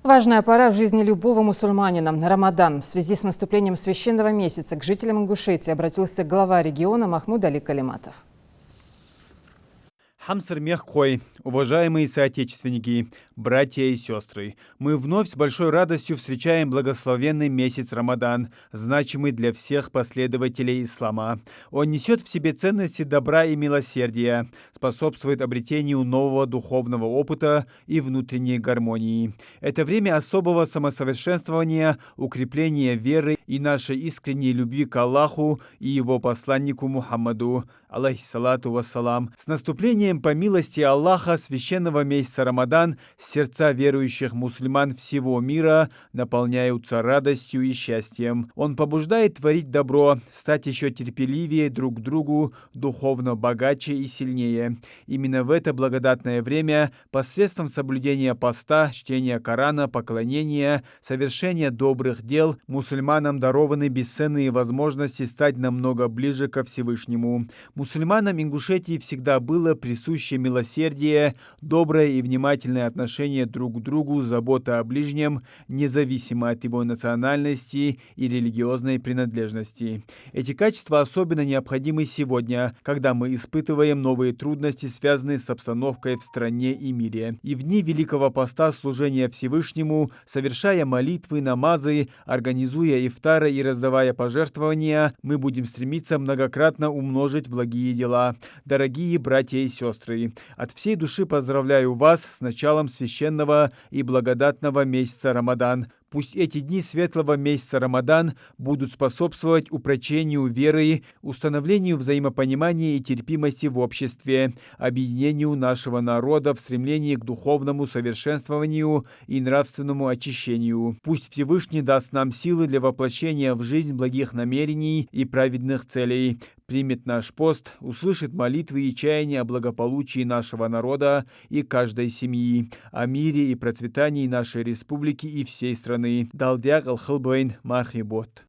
Важная пора в жизни любого мусульманина – Рамадан. В связи с наступлением священного месяца к жителям Ингушетии обратился глава региона Махмуд Али Калиматов. Хамсар Мехкой, уважаемые соотечественники, братья и сестры, мы вновь с большой радостью встречаем благословенный месяц Рамадан, значимый для всех последователей ислама. Он несет в себе ценности добра и милосердия, способствует обретению нового духовного опыта и внутренней гармонии. Это время особого самосовершенствования, укрепления веры и нашей искренней любви к Аллаху и его посланнику Мухаммаду, алейхиссалату вассалам. С наступлением по милости Аллаха священного месяца Рамадан сердца верующих мусульман всего мира наполняются радостью и счастьем. Он побуждает творить добро, стать еще терпеливее друг к другу, духовно богаче и сильнее. Именно в это благодатное время посредством соблюдения поста, чтения Корана, поклонения, совершения добрых дел мусульманам дарованы бесценные возможности стать намного ближе ко Всевышнему. Мусульманам Ингушетии всегда было присуще милосердие, доброе и внимательное отношение друг к другу, забота о ближнем, независимо от его национальности и религиозной принадлежности. Эти качества особенно необходимы сегодня, когда мы испытываем новые трудности, связанные с обстановкой в стране и мире. И в дни Великого Поста служения Всевышнему, совершая молитвы, намазы, организуя ифтары и раздавая пожертвования, мы будем стремиться многократно умножить благие дела. Дорогие братья и сестры, от всей души поздравляю вас с началом священного и благодатного месяца Рамадан. Пусть эти дни светлого месяца Рамадан будут способствовать упрочению веры, установлению взаимопонимания и терпимости в обществе, объединению нашего народа в стремлении к духовному совершенствованию и нравственному очищению. Пусть Всевышний даст нам силы для воплощения в жизнь благих намерений и праведных целей, примет наш пост, услышит молитвы и чаяния о благополучии нашего народа и каждой семьи, о мире и процветании нашей республики и всей страны. Далдяк Алхылбейн Махибот.